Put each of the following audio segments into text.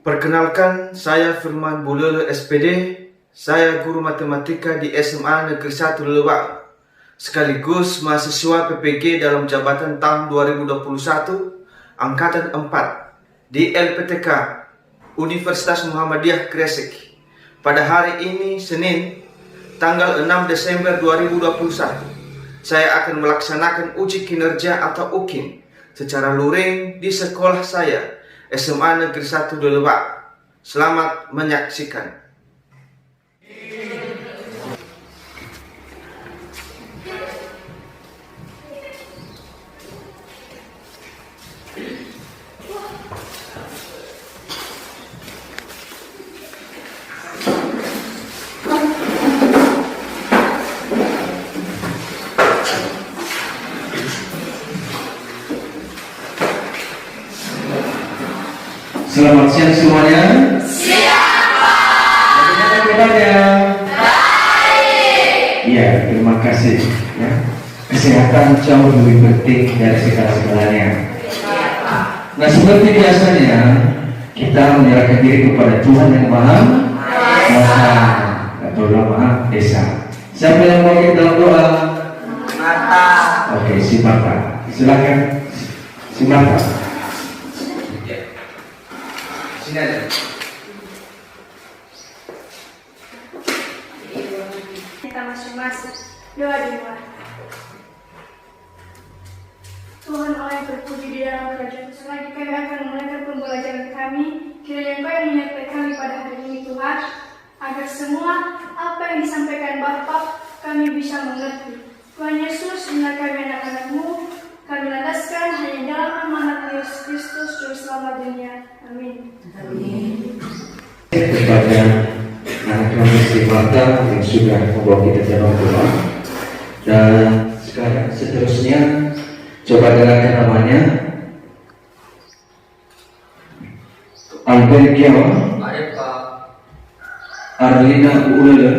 Perkenalkan, saya Firman Bulele SPD. Saya guru matematika di SMA Negeri 1 Lebak, sekaligus mahasiswa PPG dalam jabatan tahun 2021 Angkatan 4 di LPTK Universitas Muhammadiyah Gresik. Pada hari ini, Senin, tanggal 6 Desember 2021, saya akan melaksanakan uji kinerja atau UKIN secara luring di sekolah saya, SMA Negeri 1 Lebak. Selamat menyaksikan. Selamat siang semuanya. Siang, Pak. Bagaimana kabarnya? Baik. Iya, terima kasih. Ya. Kesehatan jauh lebih penting dari segala-segalanya. Nah, seperti biasanya kita menyerahkan diri kepada Tuhan yang Maha Esa atau Maha Esa. Siapa yang mau kita dalam doa? Mata. Oke, si Mata. Silakan, si Mata. Sini aja. Kita masing-masing doa di luar. Tuhan Allah yang terpuji di dalam kerajaan, selagi kami akan memulai pembelajaran kami, kiranya Engkau yang menyertai kami pada hari ini Tuhan, agar semua apa yang disampaikan Bapa kami bisa mengerti. Tuhan Yesus, inilah kami anak-anak-Mu, kami landaskan hanya dalam amanat Yesus Kristus Juru Selamat dunia. Amin. Kepada anak kami si Mata yang sudah membawa kita dalam doa. Dan sekarang seterusnya coba dengarkan namanya Albergia Arlina Ulele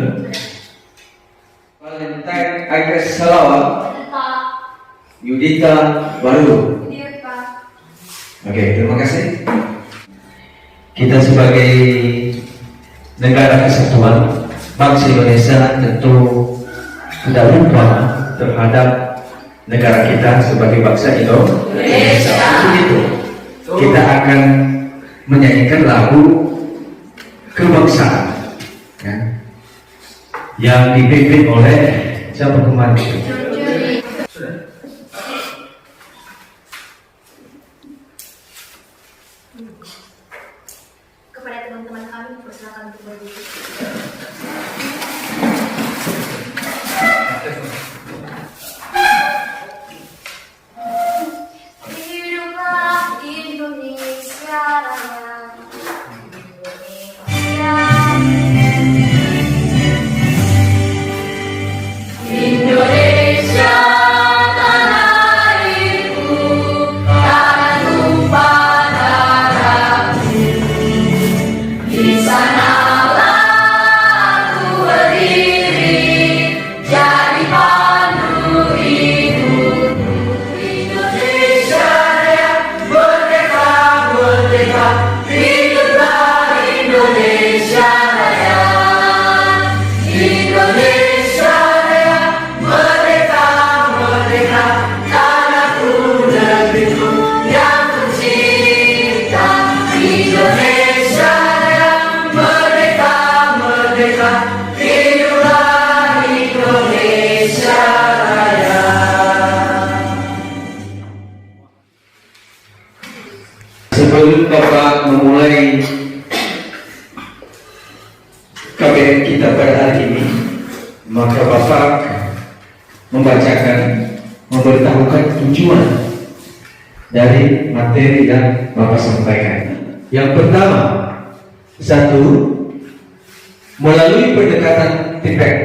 Valentine Agres Salawa Yudita Baru. Oke, terima kasih. Kita sebagai negara kesatuan bangsa Indonesia tentu tidak lupa terhadap negara kita sebagai bangsa Indonesia. Begitu. Kita akan menyanyikan lagu kebangsaan, ya, yang dipimpin oleh siapa kemarin? Kepada teman-teman kami, persilakan untuk berdiri. Hiduplah Indonesia Raya. Indonesia, tanah airku, tanah tumpah darahku. Di sanalah aku berdiri, jadi pandu hidupku. Indonesia Raya, merdeka, merdeka, hiduplah Indonesia Raya. Indonesia Raya, merdeka, merdeka, tanahku negeriku yang tercinta. Indonesia Raya, merdeka, merdeka, hiduplah Indonesia Raya. Sebelum Bapak memulai KBM kita pada hari ini, maka Bapak memberitahukan tujuan dari materi yang Bapak sampaikan. Yang pertama, satu, melalui pendekatan TPEC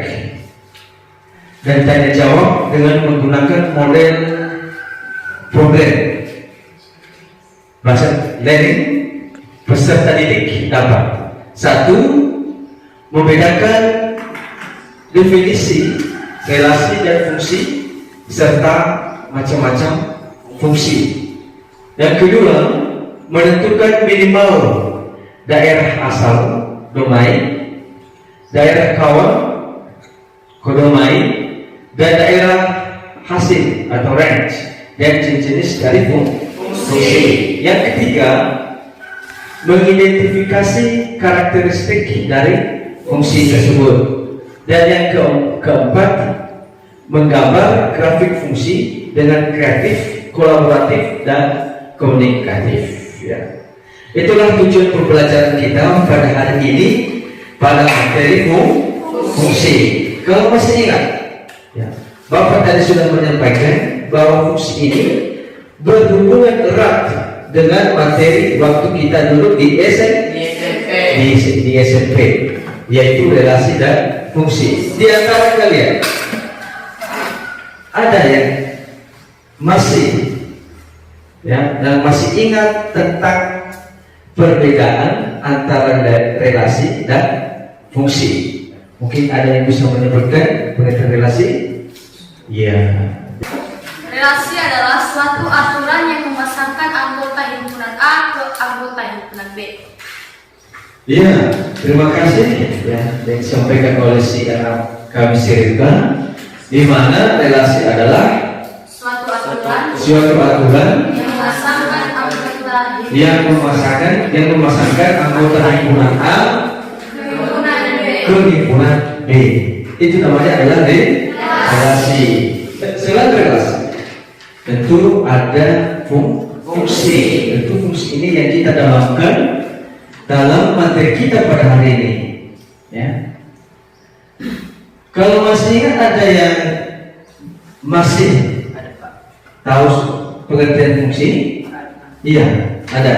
dan tanya jawab dengan menggunakan model problem bahasa learning, peserta didik dapat satu, membedakan definisi, relasi dan fungsi serta macam-macam fungsi. Yang kedua, menentukan minimal daerah asal, domain, daerah kawan, kodomain, dan daerah hasil atau range, dan jenis dari fungsi. Yang ketiga, mengidentifikasi karakteristik dari fungsi tersebut. Dan yang keempat, menggambar grafik fungsi dengan kreatif, kolaboratif, dan komunikatif. Ya. Itulah tujuan pembelajaran kita pada hari ini pada materi fungsi. Kalau masih ingat, ya, Bapak tadi sudah menyampaikan bahwa fungsi ini berhubungan erat dengan materi waktu kita duduk di SMP, yaitu relasi dan fungsi. Di antara kalian ada yang masih ingat tentang perbedaan antara relasi dan fungsi? Mungkin ada yang bisa menyebutkan pengertian relasi? Ya. Relasi adalah suatu aturan yang memasangkan anggota himpunan A ke anggota himpunan B. Iya, terima kasih ya yang disampaikan oleh si anak kami Sirika, di mana relasi adalah Suatu aturan yang memasangkan anggota himpunan A ke himpunan B. Itu namanya adalah relasi. Selain relasi, tentu ada fungsi. Tentu fungsi ini yang kita dalamkan dalam materi kita pada hari ini. Ya. Kalau masih ingat ada yang masih tahu pengertian fungsi? Iya, ada.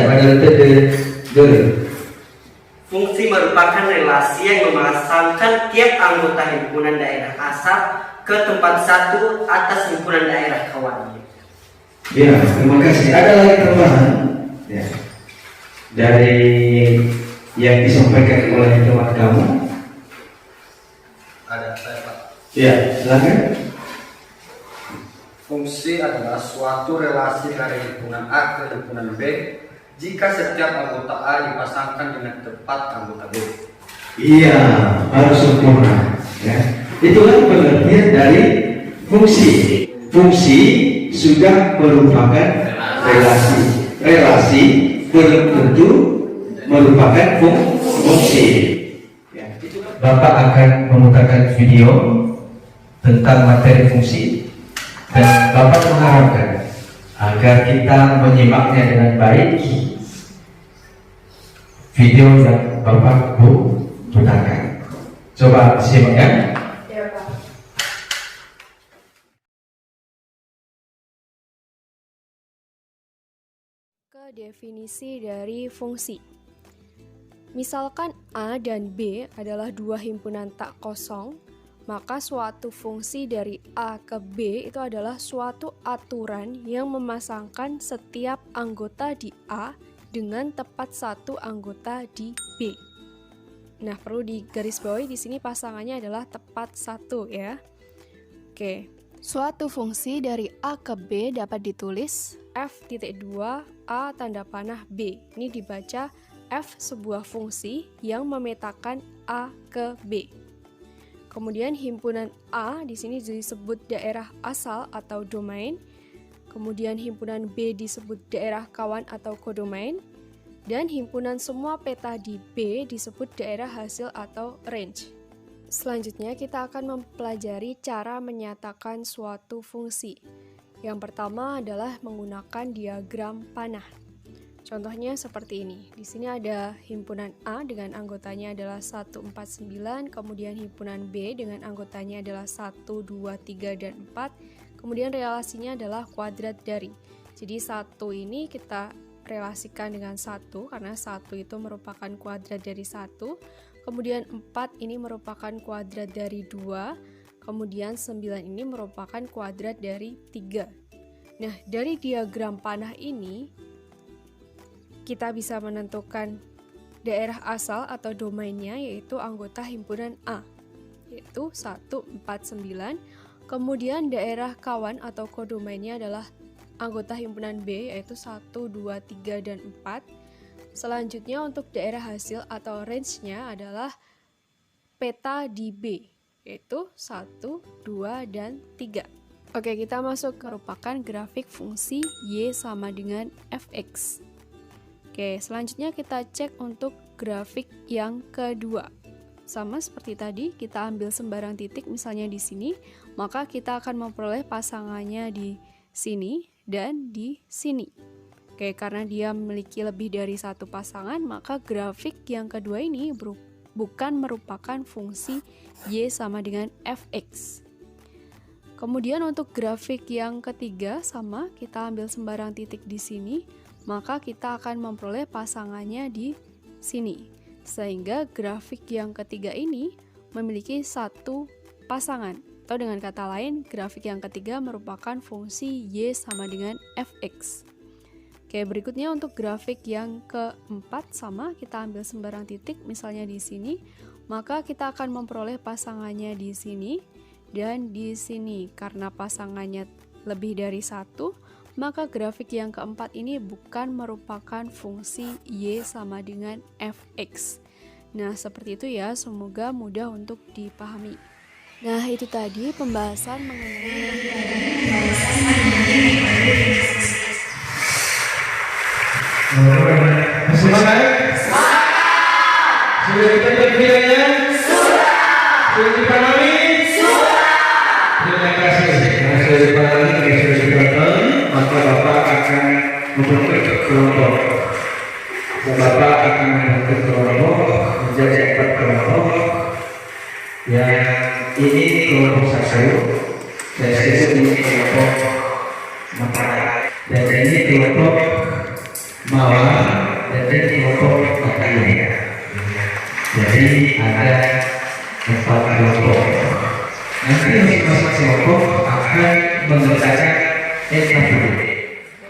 Fungsi merupakan relasi yang memasangkan tiap anggota himpunan daerah asal ke tempat satu atas himpunan daerah kawannya. Ya, terima kasih. Ada lagi tambahan ya, dari yang disampaikan oleh teman kamu? Ada saya Pak. Ya, silakan. Fungsi adalah suatu relasi dari himpunan A ke himpunan B jika setiap anggota A dipasangkan dengan tepat anggota B. Iya, harus sempurna. Ya. Itulah pengertian dari fungsi. Fungsi sudah merupakan relasi. Relasi belum tentu merupakan fungsi. Ya. Bapak akan memutarkan video tentang materi fungsi dan Bapak mengharapkan agar kita menyimaknya dengan baik video yang Bapak putarkan. Coba simak ya. Ke definisi dari fungsi. Misalkan A dan B adalah dua himpunan tak kosong, maka suatu fungsi dari A ke B itu adalah suatu aturan yang memasangkan setiap anggota di A dengan tepat satu anggota di B. Nah, perlu digarisbawahi di sini pasangannya adalah tepat satu ya. Oke, suatu fungsi dari A ke B dapat ditulis F.2 A tanda panah B. Ini dibaca F sebuah fungsi yang memetakan A ke B. Kemudian himpunan A di sini disebut daerah asal atau domain. Kemudian himpunan B disebut daerah kawan atau kodomain. Dan himpunan semua peta di B disebut daerah hasil atau range. Selanjutnya kita akan mempelajari cara menyatakan suatu fungsi. Yang pertama adalah menggunakan diagram panah. Contohnya seperti ini. Di sini ada himpunan A dengan anggotanya adalah 149, kemudian himpunan B dengan anggotanya adalah 1, 2, 3, dan 4. Kemudian relasinya adalah kuadrat dari. Jadi 1 ini kita relasikan dengan 1 karena 1 itu merupakan kuadrat dari 1. Kemudian 4 ini merupakan kuadrat dari 2. Kemudian 9 ini merupakan kuadrat dari 3. Nah, dari diagram panah ini kita bisa menentukan daerah asal atau domainnya yaitu anggota himpunan A yaitu 149. Kemudian daerah kawan atau kodomainnya adalah anggota himpunan B yaitu 1, 2, 3, dan 4. Selanjutnya untuk daerah hasil atau range-nya adalah peta di B, yaitu 1, 2, dan 3. Oke, kita masuk ke merupakan grafik fungsi Y sama dengan fx. Oke, selanjutnya kita cek untuk grafik yang kedua. Sama seperti tadi, kita ambil sembarang titik misalnya di sini, maka kita akan memperoleh pasangannya di sini dan di sini. Oke, karena dia memiliki lebih dari satu pasangan, maka grafik yang kedua ini bukan merupakan fungsi Y sama dengan fx. Kemudian untuk grafik yang ketiga sama, kita ambil sembarang titik di sini, maka kita akan memperoleh pasangannya di sini. Sehingga grafik yang ketiga ini memiliki satu pasangan. Atau dengan kata lain, grafik yang ketiga merupakan fungsi Y sama dengan fx. Oke, berikutnya untuk grafik yang keempat sama, kita ambil sembarang titik misalnya di sini, maka kita akan memperoleh pasangannya di sini dan di sini. Karena pasangannya lebih dari satu, maka grafik yang keempat ini bukan merupakan fungsi Y sama dengan fx. Nah, seperti itu ya, semoga mudah untuk dipahami. Nah, itu tadi pembahasan mengenai Semangat? Sudah kita berpikirnya? Sudah dipahami? Terima kasih. Nah, sudah dipahami, sudah dipahami, maka Bapak akan membentuk kelompok. Bapak akan membentuk kelompok menjadi 4 kelompok. Yang ini kelompok 1, saya sebut ini kelompok 4, dan ini kelompok mawar, dan ini kelompok Batalia. Jadi ada 4 kelompok. Nanti masing-masing kelompok akan mengerjakan NKBD.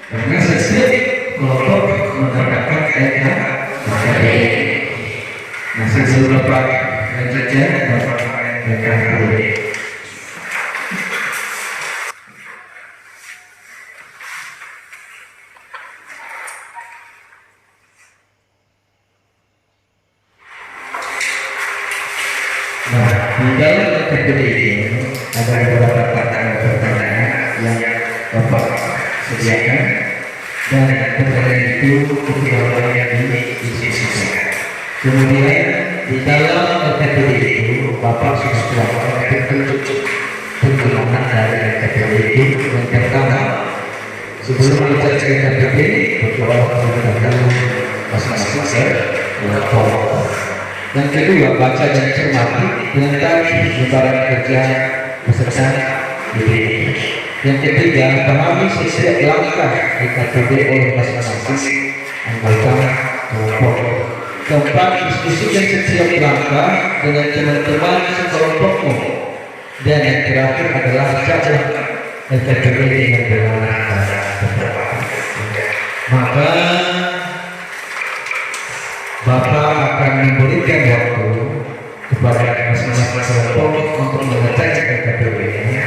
Karena setiap kelompok mengerjakan NKBD. Nah, sebelum Bapak mengerjakan NKBD. Nah, di dalam NKBD ini ada beberapa pertanyaan yang Bapak sediakan, dan pertanyaan itu beberapa yang diisikan. Kemudian di dalam NKBD itu Bapak sudah melakukan penggunaan dari NKBD itu. Yang pertama, sebelum mencapai NKBD, Bapak menggunakan masing-masing kelompok. Yang kedua, baca dan cermati dengan tadi lembaran kerja beserta diri. Yang ketiga, pahami setiap langkah NKBD oleh masing-masing anggota kelompok. Keempat, diskusikan setiap langkah dengan teman-teman sekelompokmu. Dan yang terakhir adalah jadwal NKBD yang benar. Maka Bapak akan memberikan waktu kepada masing-masing kelompok untuk mengerjakan NKBD-nya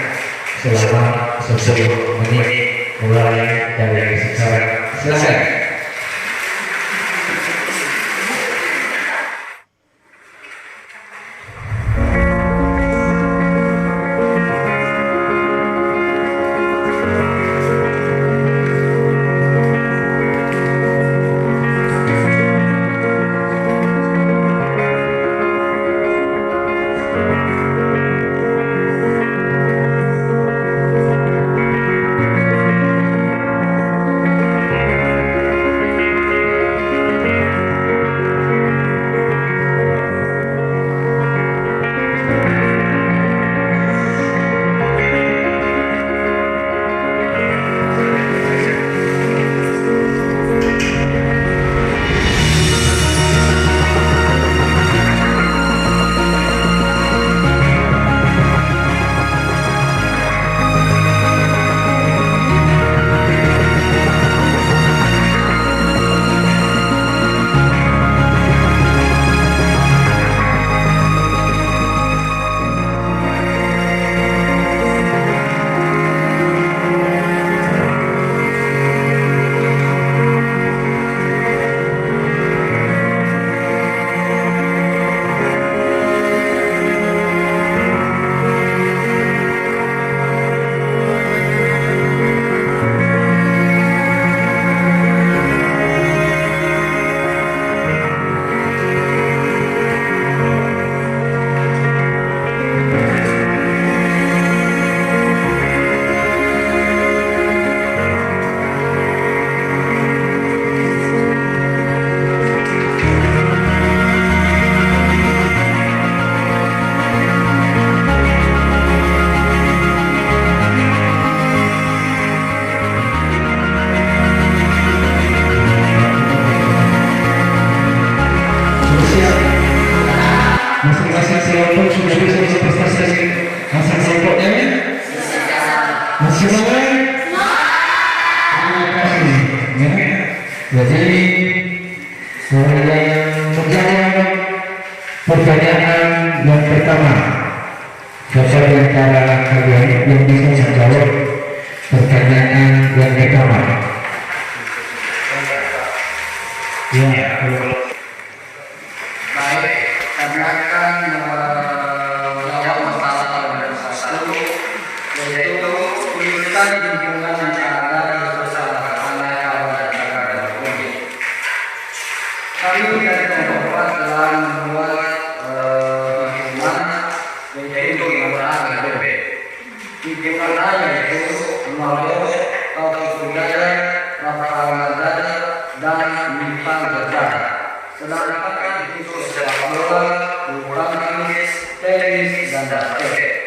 selama 10 menit mulai dari sekarang. Silakan. Yang menjawab pertanyaan yang pertama, siapa di antara kalian yang bisa menjawab pertanyaan yang pertama? Ya, Baik, kami akan menjawab masalah pada satu, yaitu tulisan hubungan antara kesalahan kawan dan negara umum. Kami dari kelompok telah membuat hubungan yaitu hubungan A dan B. Hubungan A yaitu Malu, Taufik Budaya, Rafael dan Bintang Gajah. Sedangkan itu sepak bola, bulu tangkis, tenis, dan basket.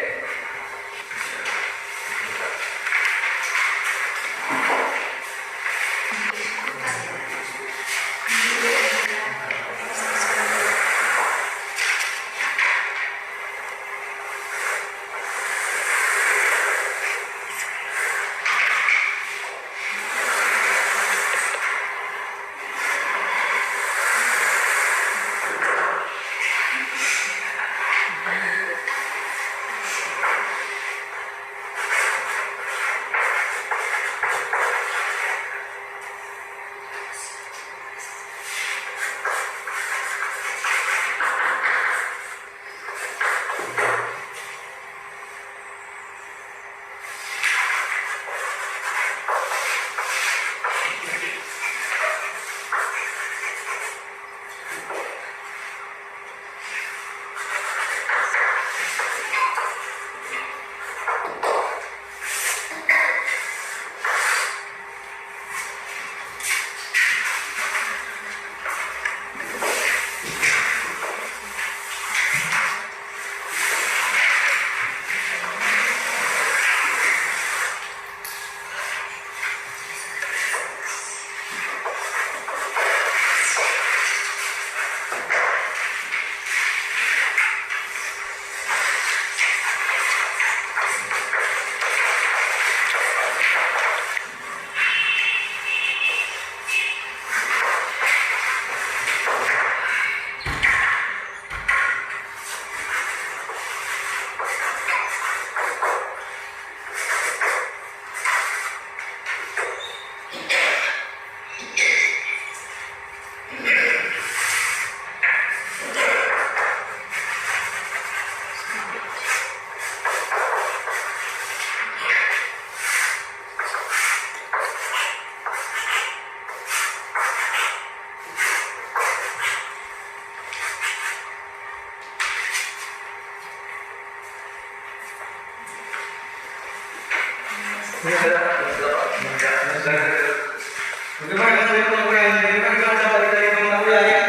Bagaimana dengan program? Bagaimana dengan sahabat kita yang mengetahui ya?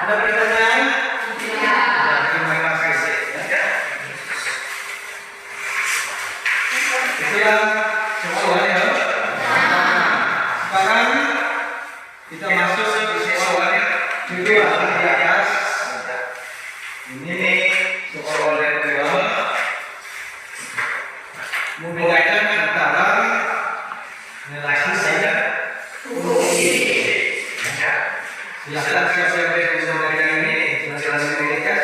Ada pertanyaan? Ya. Terima kasih. Itulah soalnya. Sekarang kita masuk ke soalnya. Kedua di atas. Ini soal yang kedua. Membedakan antara relasi saja. Silakan siapa yang bisa membedakan ini? Silakan membedakan.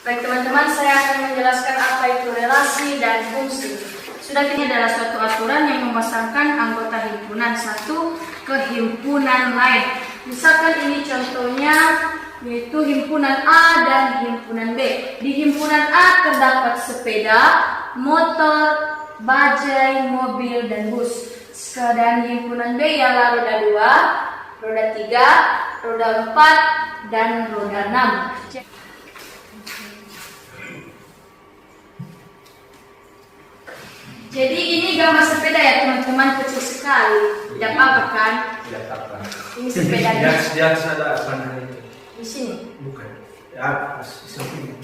Baik teman-teman, saya akan menjelaskan apa itu relasi dan fungsi. Sudah ini adalah suatu aturan yang memasangkan anggota himpunan satu ke himpunan lain. Misalkan ini contohnya yaitu himpunan A dan himpunan B. Di himpunan A terdapat sepeda, motor, bajai, mobil, dan bus. Sedang himpunan B ialah roda 2, roda 3, roda 4, dan roda 6. Jadi ini gambar sepeda ya teman-teman, kecil sekali. Tidak apa-apa kan? Tidak apa-apa. Ini sepedanya. Di atas ada panah itu. Di sini. Bukan. Di atas. Di samping.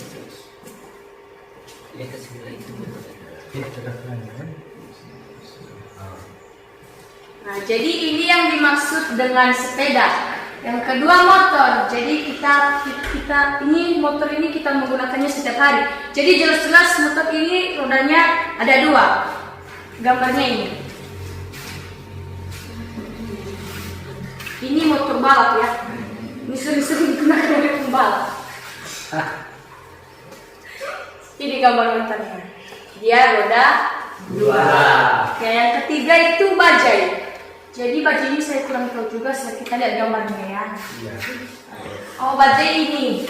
Di atas sebelah itu. Ya, ada panah kan? Nah, jadi ini yang dimaksud dengan sepeda. Yang kedua motor. Jadi kita ini motor ini kita menggunakannya setiap hari. Jadi jelas-jelas motor ini rodanya ada 2. Gambarnya ini. Ini motor balap ya. Ini sering-sering digunakan oleh pembalap. Ini gambar motornya. Dia roda 2. Ya, yang ketiga itu bajai. Jadi bajai ini saya kurang tahu juga, kita lihat gambarnya ya. Oh, bajai ini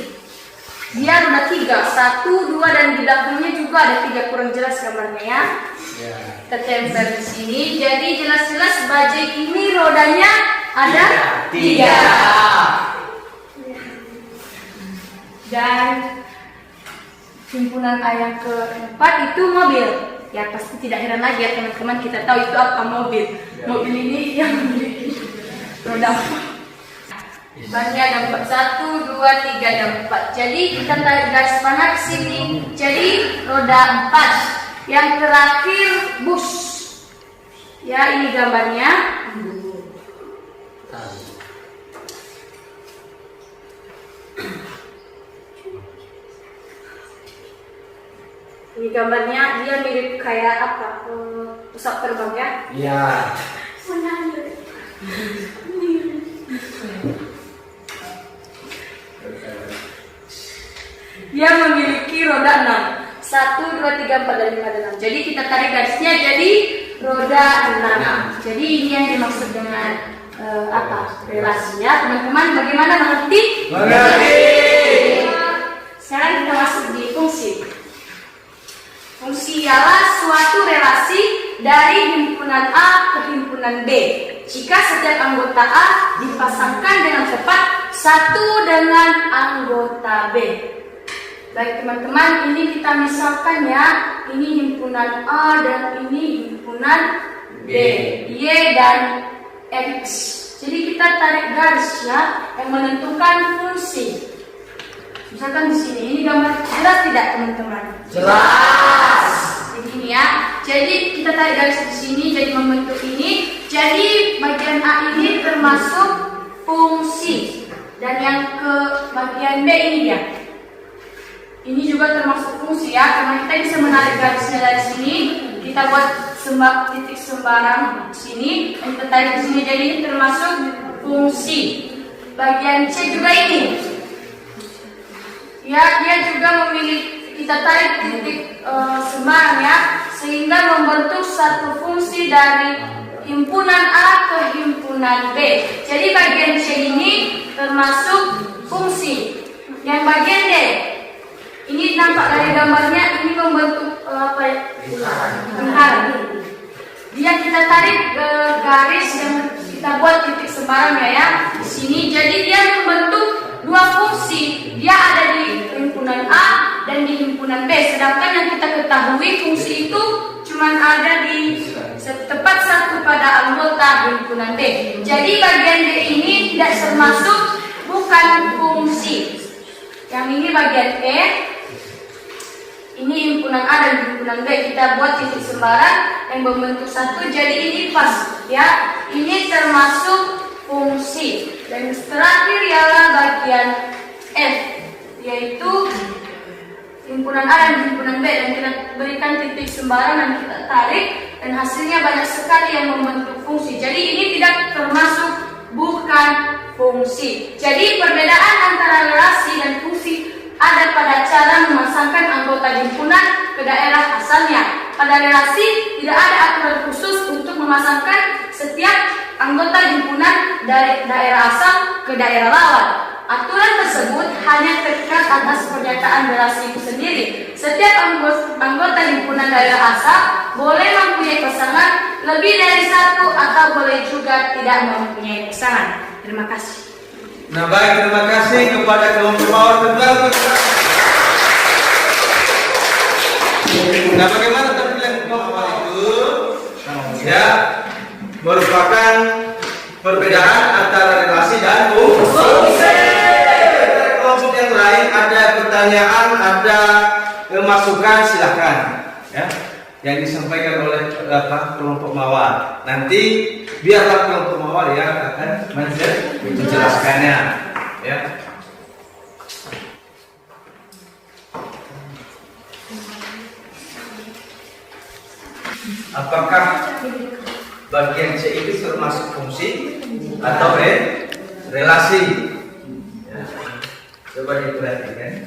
dia roda 3, 1, 2 dan di belakangnya juga ada 3, kurang jelas gambarnya ya. Kita tempel di sini. Jadi jelas-jelas bajai ini rodanya ada 3. Dan himpunan A yang keempat itu mobil. Ya pasti tidak heran lagi ya teman-teman, kita tahu itu apa mobil. Mobil ini yang memiliki roda 4. Bannya ada 4, 1, 2, 3 dan 4. Jadi kita tarik garis panah ke sini. Jadi roda 4. Yang terakhir bus. Ya ini gambarnya. Ini gambarnya dia mirip kayak apa? Pesawat terbang ya? Iya. Dia memiliki roda 6. 1, 2, 3, 4 dan 5 dan 6. Jadi kita tarik garisnya jadi roda 6. Jadi ini yang dimaksud dengan apa? Relasinya. Teman-teman bagaimana mengerti? Mengerti. Sekarang kita masuk di fungsi. Fungsi ialah suatu relasi dari himpunan A ke himpunan B jika setiap anggota A dipasangkan dengan tepat satu dengan anggota B. Baik teman-teman, ini kita misalkan ya, ini himpunan A dan ini himpunan B, Y dan X. Jadi kita tarik garis ya yang menentukan fungsi. Misalkan di sini, ini gambar jelas tidak teman-teman? Jelas. Ini ya. Jadi kita tarik garis di sini jadi membentuk ini. Jadi bagian A ini termasuk fungsi dan yang ke bagian B ini ya. Ini juga termasuk fungsi ya. Karena kita bisa menarik garisnya dari sini, kita buat titik sembarang di sini dan kita tarik di sini. Jadi ini termasuk fungsi. Bagian C juga ini. Ya, dia juga memiliki, kita tarik titik sembarang ya, sehingga membentuk satu fungsi dari himpunan A ke himpunan B. Jadi bagian C ini termasuk fungsi. Yang bagian D, ini nampak dari gambarnya, ini membentuk apa ya? Lingkaran. Dia kita tarik garis yang kita buat titik sembarangnya ya di sini. Jadi dia membentuk dua fungsi. Dia ada di himpunan A dan di himpunan B. Sedangkan yang kita ketahui fungsi itu cuma ada di tepat satu pada anggota himpunan B. Jadi bagian D ini tidak termasuk, bukan fungsi. Yang ini bagian E. Ini himpunan A dan himpunan B. Kita buat titik sembarang yang membentuk satu. Jadi ini pas ya. Ini termasuk fungsi. Dan terakhir ialah bagian F, yaitu himpunan A dan himpunan B, dan kita berikan titik sembarang dan kita tarik, dan hasilnya banyak sekali yang membentuk fungsi. Jadi ini tidak termasuk, bukan fungsi. Jadi perbedaan antara relasi dan fungsi ada pada cara memasangkan anggota himpunan ke daerah asalnya. Pada relasi tidak ada aturan khusus untuk memasangkan setiap anggota himpunan dari daerah asal ke daerah lawan. Aturan tersebut hanya terikat atas pernyataan relasi itu sendiri. Setiap anggota himpunan daerah asal boleh mempunyai pasangan lebih dari satu atau boleh juga tidak mempunyai pasangan. Terima kasih. Nah baik, terima kasih kepada kelompok mawar tentang. Nah bagaimana tampilan kelompok itu? Ya, merupakan perbedaan antara relasi dan fungsi. Kelompok yang lain ada pertanyaan, ada masukan, silakan. Ya. yang disampaikan oleh kelompok mawar. Nanti biarlah kelompok mawar yang akan menjelaskannya, ya. Apakah bagian C itu termasuk fungsi atau relasi? Ya. Coba diperhatikan.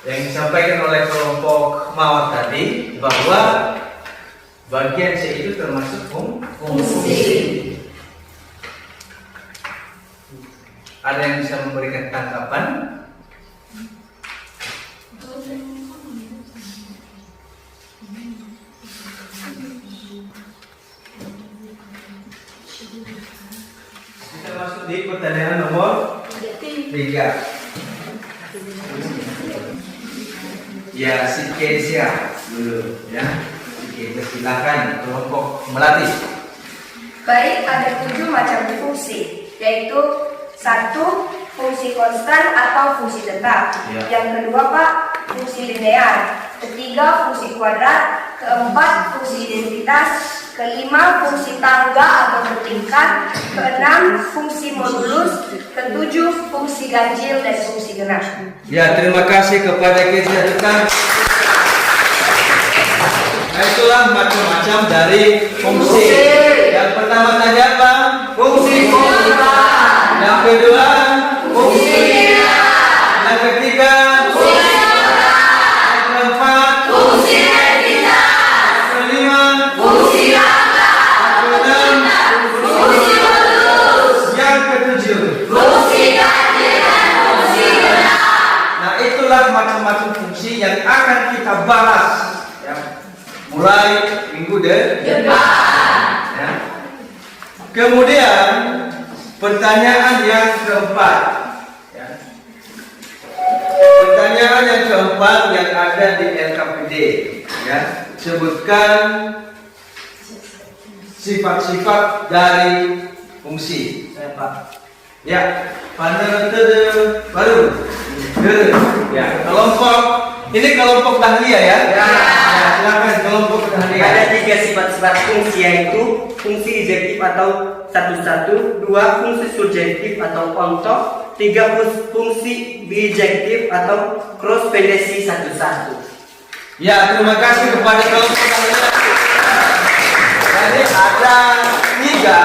Yang disampaikan oleh kelompok mawar tadi bahwa bagian C itu termasuk fungsi. Ada yang bisa memberikan tanggapan? Kita masuk di pertanyaan nomor 3. Ya, si Kesia dulu, ya. Si Kesia, silakan kelompok melatih. Baik, ada 7 macam fungsi, yaitu 1. Fungsi konstan atau fungsi tetap. Ya. Yang kedua, Pak, fungsi linear. Ketiga, fungsi kuadrat. Keempat, fungsi identitas. Kelima, fungsi tangga atau bertingkat. Keenam, fungsi modulus. Ketujuh, fungsi ganjil dan fungsi genap. Ya, terima kasih kepada Kesia Dukan. Nah, itulah macam-macam dari fungsi. Yang pertama tadi apa? Fungsi konstan. Yang kedua, fungsi linear. Yang ketiga, fungsi kuadrat. Yang keempat, fungsi identitas. Kelima, fungsi tangga. Keenam, fungsi modulus. Yang ketujuh, fungsi ganjil dan fungsi genap. Nah, itulah macam-macam fungsi yang akan kita bahas, ya, mulai minggu depan. Ya. Kemudian pertanyaan yang keempat, ya. Pertanyaan yang keempat yang ada di LKPD, ya, sebutkan sifat-sifat dari fungsi. Ya, panel baru. Ya, kelompok ini kelompok Dahlia, ya. Ya, silakan kelompok Dahlia. Ada 3 sifat-sifat fungsi, yaitu fungsi injektif atau satu-satu, 2 fungsi surjektif atau ontok, 3 fungsi bijektif atau cross pendensi satu-satu. Ya, terima kasih kepada kelompok Dahlia. Jadi ada 3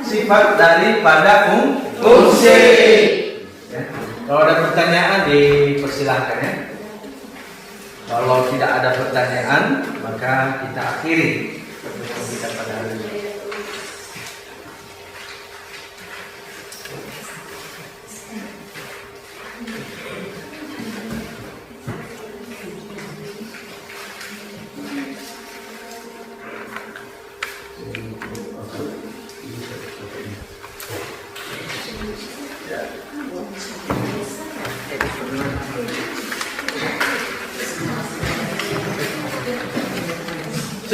sifat daripada fungsi. Ya. Kalau ada pertanyaan dipersilahkan, ya. Kalau tidak ada pertanyaan, maka kita akhiri pertemuan kita pada hari ini.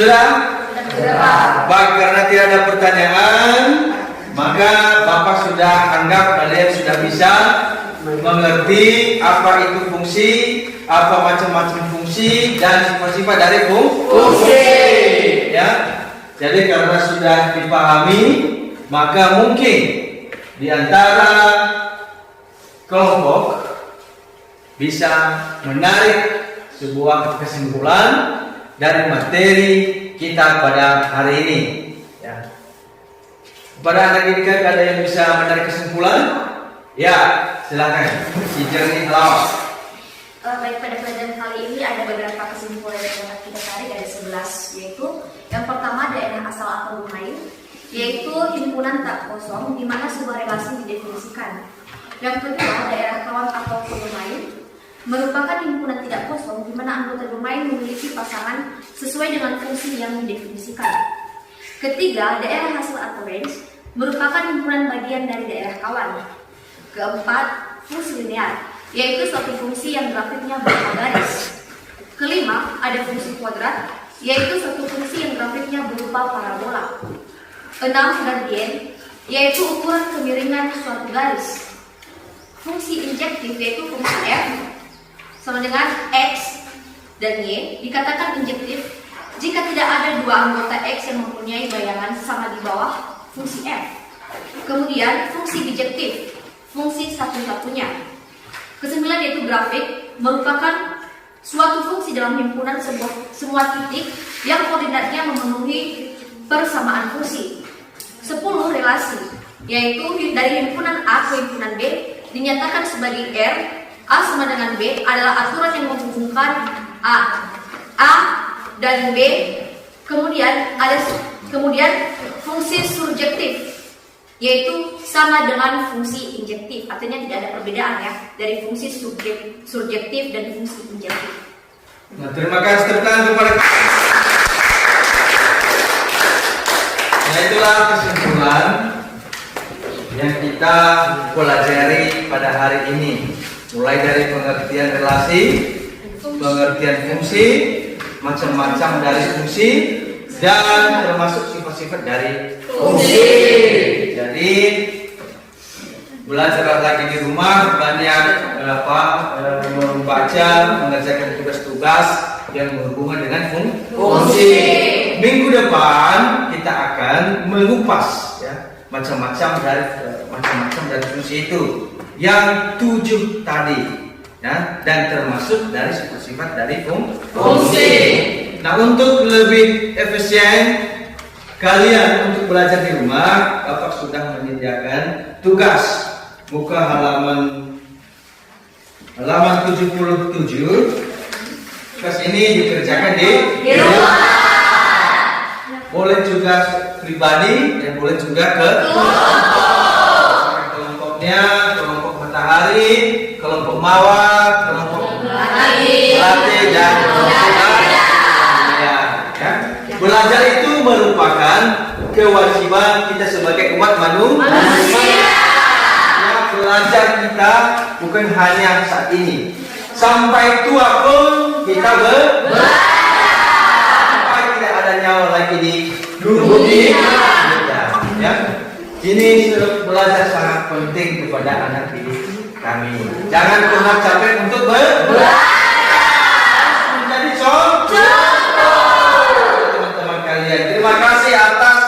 Sudah? Baik, karena tidak ada pertanyaan, maka Bapak sudah anggap kalian sudah bisa mengerti apa itu fungsi, apa macam-macam fungsi, dan sifat-sifat dari fungsi. Ya, jadi karena sudah dipahami, maka mungkin di antara kelompok bisa menarik sebuah kesimpulan dari materi kita pada hari ini. Ya. Pada anak dididik ada yang bisa menarik kesimpulan? Ya, silakan. Si Jernih Lawas. Baik, pada pelajaran kali ini ada beberapa kesimpulan yang dapat kita tarik, ada 11, yaitu yang pertama daerah asal atau domain, yaitu himpunan tak kosong di mana sebuah relasi didefinisikan. Yang kedua, daerah kawan atau domain merupakan himpunan tidak kosong di mana anggota domain memiliki pasangan sesuai dengan fungsi yang didefinisikan. Ketiga, daerah hasil atau range merupakan himpunan bagian dari daerah kawan. Keempat, fungsi linear, yaitu suatu fungsi yang grafiknya berupa garis. Kelima, ada fungsi kuadrat, yaitu suatu fungsi yang grafiknya berupa parabola. 6, gradien, yaitu ukuran kemiringan suatu garis. Fungsi injektif, yaitu fungsi f, sama dengan X dan Y dikatakan injektif jika tidak ada dua anggota X yang mempunyai bayangan sama di bawah fungsi F. Kemudian fungsi bijektif, fungsi satu-satunya. Kesembilan yaitu grafik, merupakan suatu fungsi dalam himpunan semua titik yang koordinatnya memenuhi persamaan fungsi. 10 relasi, yaitu dari himpunan A ke himpunan B dinyatakan sebagai R. A sama dengan B adalah aturan yang menghubungkan A dan B. Kemudian fungsi surjektif, yaitu sama dengan fungsi injektif. Artinya tidak ada perbedaan ya dari fungsi surjektif dan fungsi injektif. Nah, terima kasih tepuk tangan kepada. Nah, itulah kesimpulan yang kita pelajari pada hari ini, mulai dari pengertian relasi, pengertian fungsi, macam-macam dari fungsi, dan termasuk sifat-sifat dari fungsi. Jadi belajar lagi di rumah, banyak membaca, mengerjakan tugas-tugas yang berhubungan dengan fungsi. Minggu depan kita akan mengupas ya macam-macam dari fungsi itu, yang 7 tadi ya, dan termasuk dari sifat-sifat dari fungsi. Nah, untuk lebih efisien kalian untuk belajar di rumah, Bapak sudah menyediakan tugas muka halaman 77. Tugas ini dikerjakan di rumah. Boleh juga pribadi dan boleh juga ke kelompoknya, kelompok matahari, kelompok mawar, kelompok latih dan ya. Belajar itu merupakan kewajiban kita sebagai umat manusia. Belajar kita bukan hanya saat ini, sampai tua pun kita belajar. Sampai tidak ada nyawa lagi di bumi ya. Ini belajar sangat penting kepada anak didik kami. Jangan pernah capek untuk belajar. Menjadi contoh teman-teman kalian. Terima kasih atas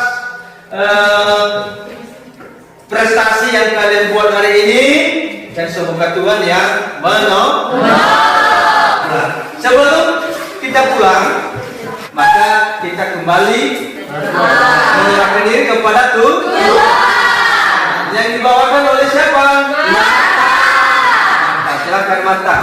prestasi yang kalian buat hari ini, dan semoga Tuhan yang menolong. Nah, sebelum kita pulang, maka kita kembali menyerahkan diri kepada Tuhan. Yang dibawakan oleh siapa? Mata. Silakan Mata.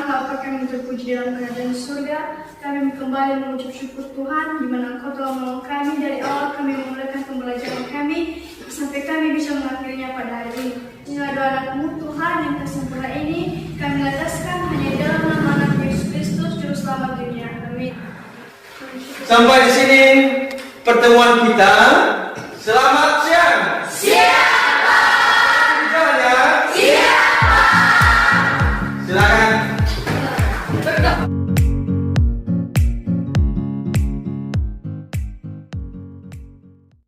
Bapa kami terpuji dalam kerajaan surga, kami kembali mengucap syukur Tuhan, di mana Engkau telah menolong kami dari awal kami memulakan pembelajaran kami sampai kami bisa mengakhirinya pada hari ini. Inilah doa anak-Mu Tuhan yang tersempurna ini, kami lantaskan hanya dalam nama anak Yesus Kristus, Juru Selamat dunia. Amin. Sampai di sini pertemuan kita. Selamat